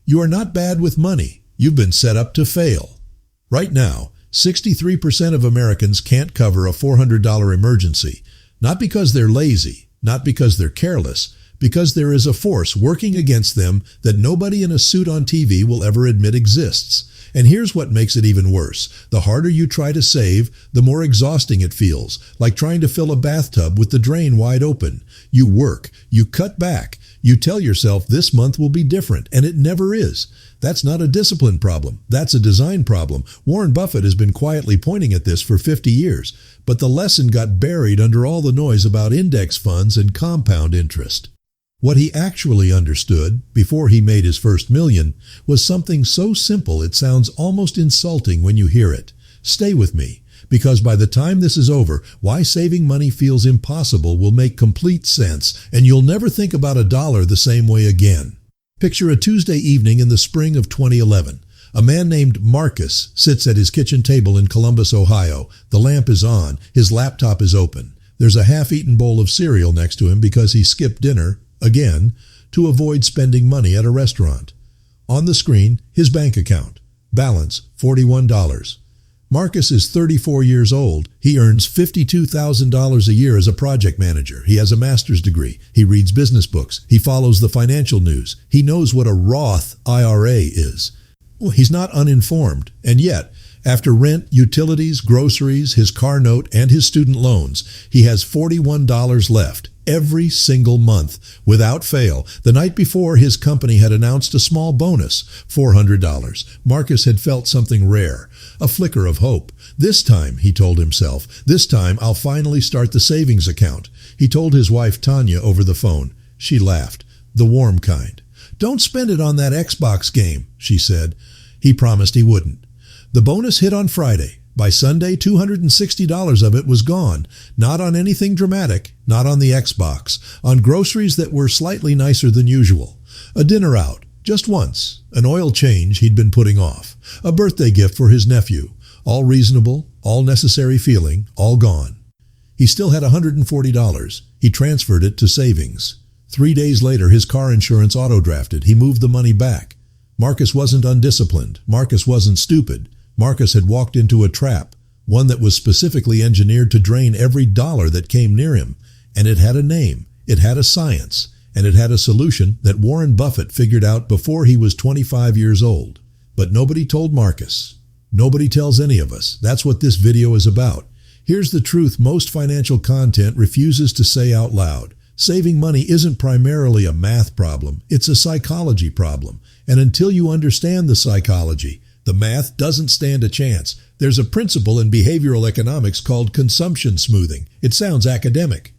You are not bad with money. You've been set up to fail. Right now, 63% of Americans can't cover a $400 emergency, not because they're lazy, not because they're careless, because there is a force working against them that nobody in a suit on TV will ever admit exists. And here's what makes it even worse. The harder you try to save, the more exhausting it feels, like trying to fill a bathtub with the drain wide open. You work, you cut back, you tell yourself this month will be different, and it never is. That's not a discipline problem. That's a design problem. Warren Buffett has been quietly pointing at this for 50 years, but the lesson got buried under all the noise about index funds and compound interest. What he actually understood, before he made his first million, was something so simple it sounds almost insulting when you hear it. Stay with me, because by the time this is over, why saving money feels impossible will make complete sense, and you'll never think about a dollar the same way again. Picture a Tuesday evening in the spring of 2011. A man named Marcus sits at his kitchen table in Columbus, Ohio. The lamp is on. His laptop is open. There's a half-eaten bowl of cereal next to him because he skipped dinner, again, to avoid spending money at a restaurant. On the screen, his bank account. Balance, $41. Marcus is 34 years old. He earns $52,000 a year as a project manager. He has a master's degree. He reads business books. He follows the financial news. He knows what a Roth IRA is. Well, he's not uninformed, and yet, after rent, utilities, groceries, his car note, and his student loans, he has $41 left every single month, without fail. The night before, his company had announced a small bonus, $400. Marcus had felt something rare, a flicker of hope. This time, he told himself, this time I'll finally start the savings account. He told his wife Tanya over the phone. She laughed, the warm kind. Don't spend it on that Xbox game, she said. He promised he wouldn't. The bonus hit on Friday. By Sunday, $260 of it was gone. Not on anything dramatic, not on the Xbox, on groceries that were slightly nicer than usual. A dinner out, just once, an oil change he'd been putting off, a birthday gift for his nephew, all reasonable, all necessary feeling, all gone. He still had $140. He transferred it to savings. 3 days later, his car insurance auto-drafted. He moved the money back. Marcus wasn't undisciplined. Marcus wasn't stupid. Marcus had walked into a trap, one that was specifically engineered to drain every dollar that came near him. And it had a name, it had a science, and it had a solution that Warren Buffett figured out before he was 25 years old. But nobody told Marcus. Nobody tells any of us. That's what this video is about. Here's the truth most financial content refuses to say out loud. Saving money isn't primarily a math problem, it's a psychology problem. And until you understand the psychology, the math doesn't stand a chance. There's a principle in behavioral economics called consumption smoothing. It sounds academic,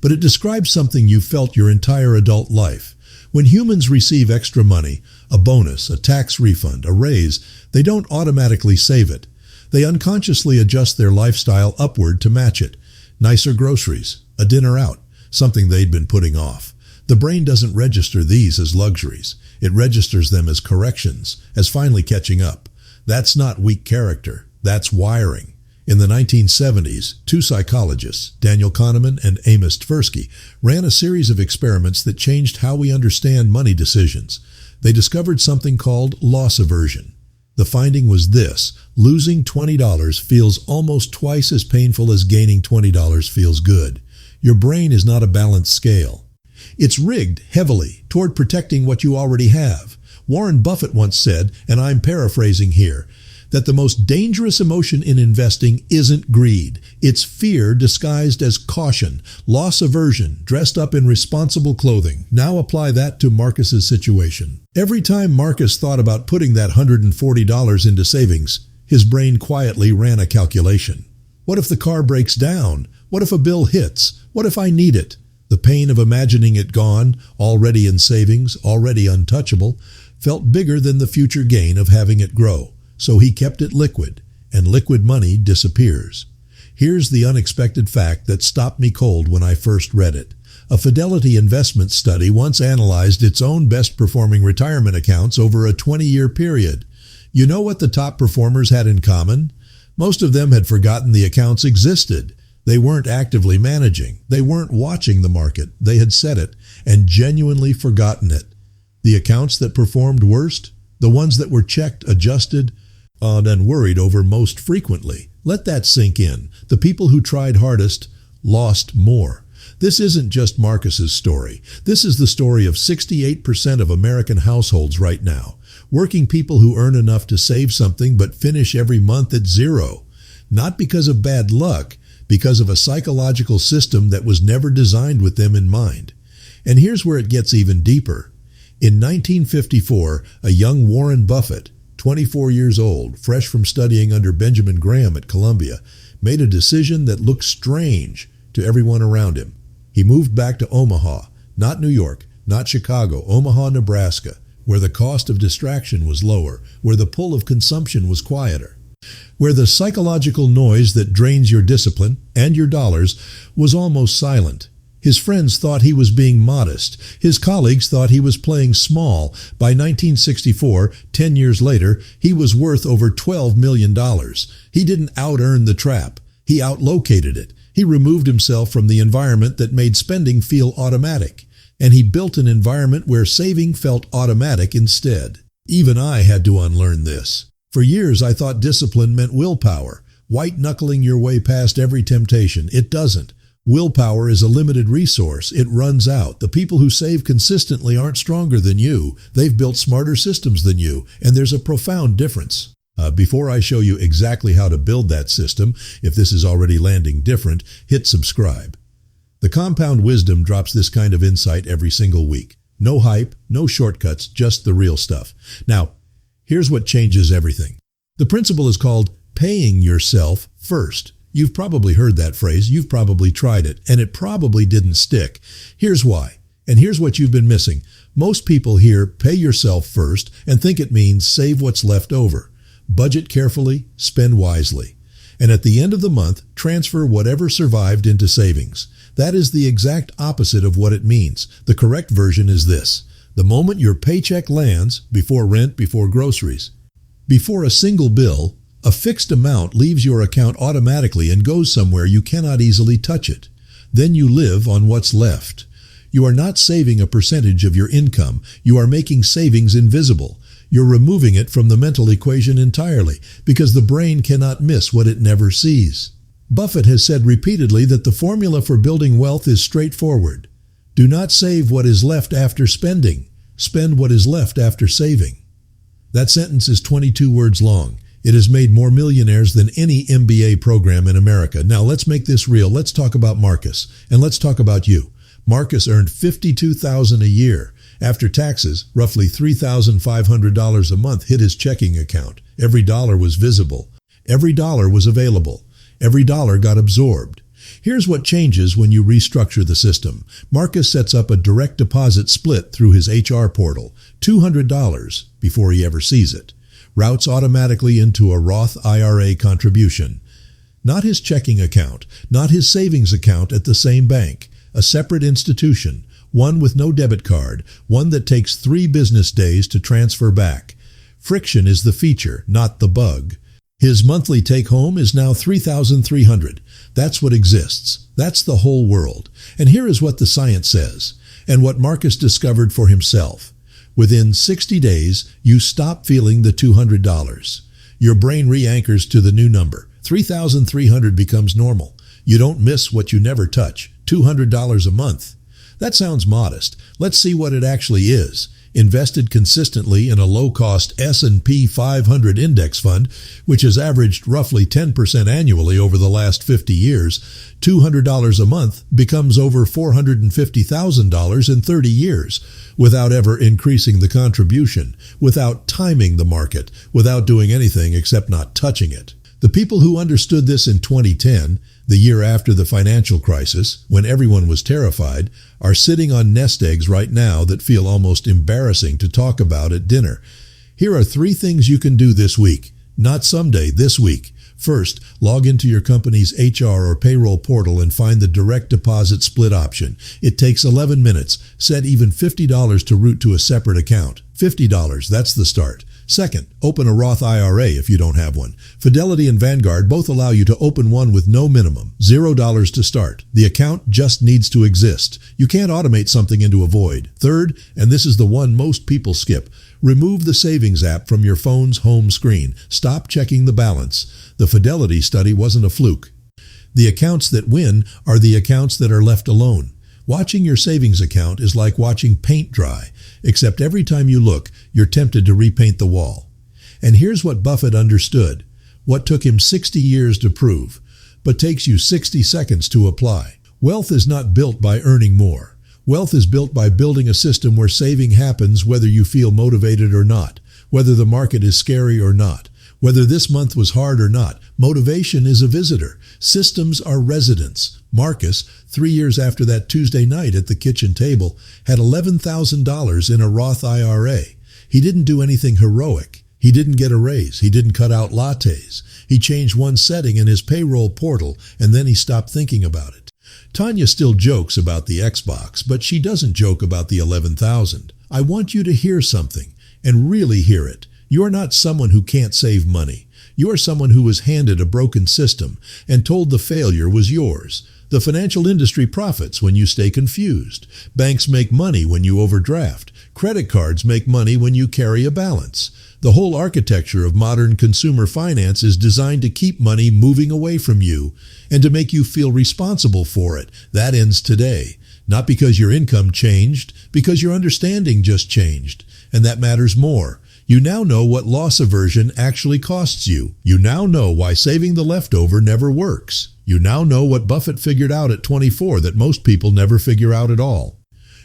but it describes something you've felt your entire adult life. When humans receive extra money, a bonus, a tax refund, a raise, they don't automatically save it. They unconsciously adjust their lifestyle upward to match it. Nicer groceries, a dinner out, something they'd been putting off. The brain doesn't register these as luxuries. It registers them as corrections, as finally catching up. That's not weak character. That's wiring. In the 1970s, two psychologists, Daniel Kahneman and Amos Tversky, ran a series of experiments that changed how we understand money decisions. They discovered something called loss aversion. The finding was this: losing $20 feels almost twice as painful as gaining $20 feels good. Your brain is not a balanced scale. It's rigged heavily toward protecting what you already have. Warren Buffett once said, and I'm paraphrasing here, that the most dangerous emotion in investing isn't greed. It's fear disguised as caution, loss aversion, dressed up in responsible clothing. Now apply that to Marcus's situation. Every time Marcus thought about putting that $140 into savings, his brain quietly ran a calculation. What if the car breaks down? What if a bill hits? What if I need it? The pain of imagining it gone, already in savings, already untouchable, felt bigger than the future gain of having it grow. So he kept it liquid, and liquid money disappears. Here's the unexpected fact that stopped me cold when I first read it. A Fidelity investment study once analyzed its own best-performing retirement accounts over a 20-year period. You know what the top performers had in common? Most of them had forgotten the accounts existed. They weren't actively managing. They weren't watching the market. They had set it and genuinely forgotten it. The accounts that performed worst? The ones that were checked, adjusted, and worried over most frequently. Let that sink in. The people who tried hardest lost more. This isn't just Marcus's story. This is the story of 68% of American households right now. Working people who earn enough to save something but finish every month at zero. Not because of bad luck, because of a psychological system that was never designed with them in mind. And here's where it gets even deeper. In 1954, a young Warren Buffett, 24 years old, fresh from studying under Benjamin Graham at Columbia, made a decision that looked strange to everyone around him. He moved back to Omaha, not New York, not Chicago, Omaha, Nebraska, where the cost of distraction was lower, where the pull of consumption was quieter, where the psychological noise that drains your discipline and your dollars was almost silent. His friends thought he was being modest. His colleagues thought he was playing small. By 1964, 10 years later, he was worth over $12 million. He didn't out-earn the trap. He outlocated it. He removed himself from the environment that made spending feel automatic. And he built an environment where saving felt automatic instead. Even I had to unlearn this. For years, I thought discipline meant willpower, white-knuckling your way past every temptation. It doesn't. Willpower is a limited resource. It runs out. The people who save consistently aren't stronger than you. They've built smarter systems than you, and there's a profound difference. Before I show you exactly how to build that system, if this is already landing different, hit subscribe. The Compound Wisdom drops this kind of insight every single week. No hype, no shortcuts, just the real stuff. Now, here's what changes everything. The principle is called paying yourself first. You've probably heard that phrase, you've probably tried it, and it probably didn't stick. Here's why, and here's what you've been missing. Most people hear pay yourself first and think it means save what's left over. Budget carefully, spend wisely. And at the end of the month, transfer whatever survived into savings. That is the exact opposite of what it means. The correct version is this. The moment your paycheck lands, before rent, before groceries, before a single bill, a fixed amount leaves your account automatically and goes somewhere you cannot easily touch it. Then you live on what's left. You are not saving a percentage of your income. You are making savings invisible. You're removing it from the mental equation entirely because the brain cannot miss what it never sees. Buffett has said repeatedly that the formula for building wealth is straightforward. Do not save what is left after spending. Spend what is left after saving. That sentence is 22 words long. It has made more millionaires than any MBA program in America. Now let's make this real. Let's talk about Marcus, and let's talk about you. Marcus earned $52,000 a year. After taxes, roughly $3,500 a month hit his checking account. Every dollar was visible. Every dollar was available. Every dollar got absorbed. Here's what changes when you restructure the system. Marcus sets up a direct deposit split through his HR portal, $200 before he ever sees it. Routes automatically into a Roth IRA contribution. Not his checking account, not his savings account at the same bank, a separate institution, one with no debit card, one that takes 3 business days to transfer back. Friction is the feature, not the bug. His monthly take-home is now $3,300. That's what exists. That's the whole world. And here is what the science says, and what Marcus discovered for himself. Within 60 days, you stop feeling the $200. Your brain re-anchors to the new number. $3,300 becomes normal. You don't miss what you never touch. $200 a month. That sounds modest. Let's see what it actually is. Invested consistently in a low-cost S&P 500 index fund, which has averaged roughly 10% annually over the last 50 years, $200 a month becomes over $450,000 in 30 years, without ever increasing the contribution, without timing the market, without doing anything except not touching it. The people who understood this in 2010, the year after the financial crisis, when everyone was terrified, are sitting on nest eggs right now that feel almost embarrassing to talk about at dinner. Here are 3 things you can do this week, not someday, this week. First, log into your company's HR or payroll portal and find the direct deposit split option. It takes 11 minutes. Set even $50 to route to a separate account. $50, that's the start. Second, open a Roth IRA if you don't have one. Fidelity and Vanguard both allow you to open one with no minimum, $0 to start. The account just needs to exist. You can't automate something into a void. Third, and this is the one most people skip, remove the savings app from your phone's home screen. Stop checking the balance. The Fidelity study wasn't a fluke. The accounts that win are the accounts that are left alone. Watching your savings account is like watching paint dry, except every time you look, you're tempted to repaint the wall. And here's what Buffett understood, what took him 60 years to prove, but takes you 60 seconds to apply. Wealth is not built by earning more. Wealth is built by building a system where saving happens whether you feel motivated or not, whether the market is scary or not, whether this month was hard or not. Motivation is a visitor. Systems are residents. Marcus, 3 years after that Tuesday night at the kitchen table, had $11,000 in a Roth IRA. He didn't do anything heroic. He didn't get a raise. He didn't cut out lattes. He changed one setting in his payroll portal, and then he stopped thinking about it. Tanya still jokes about the Xbox, but she doesn't joke about the $11,000. I want you to hear something, and really hear it. You're not someone who can't save money. You're someone who was handed a broken system and told the failure was yours. The financial industry profits when you stay confused. Banks make money when you overdraft. Credit cards make money when you carry a balance. The whole architecture of modern consumer finance is designed to keep money moving away from you and to make you feel responsible for it. That ends today. Not because your income changed, because your understanding just changed. And that matters more. You now know what loss aversion actually costs you. You now know why saving the leftover never works. You now know what Buffett figured out at 24 that most people never figure out at all.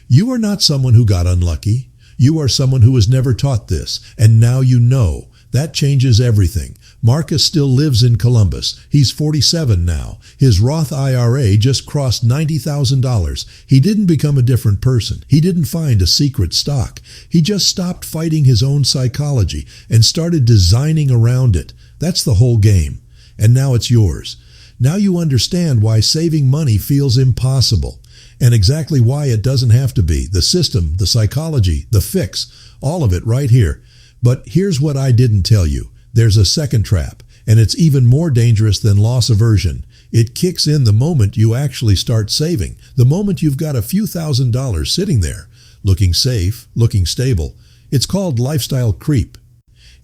You are not someone who got unlucky. You are someone who was never taught this, and now you know. That changes everything. Marcus still lives in Columbus. He's 47 now. His Roth IRA just crossed $90,000. He didn't become a different person. He didn't find a secret stock. He just stopped fighting his own psychology and started designing around it. That's the whole game. And now it's yours. Now you understand why saving money feels impossible, and exactly why it doesn't have to be. The system, the psychology, the fix, all of it right here. But here's what I didn't tell you. There's a second trap, and it's even more dangerous than loss aversion. It kicks in the moment you actually start saving, the moment you've got a few $1,000s sitting there, looking safe, looking stable. It's called lifestyle creep.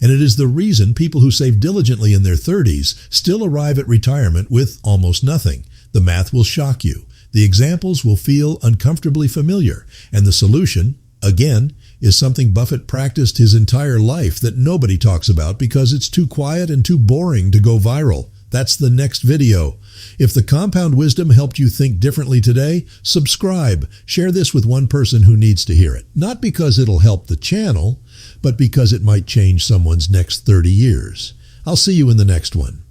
And it is the reason people who save diligently in their 30s still arrive at retirement with almost nothing. The math will shock you. The examples will feel uncomfortably familiar. And the solution, again, is something Buffett practiced his entire life that nobody talks about because it's too quiet and too boring to go viral. That's the next video. If the compound wisdom helped you think differently today, subscribe. Share this with one person who needs to hear it. Not because it'll help the channel, but because it might change someone's next 30 years. I'll see you in the next one.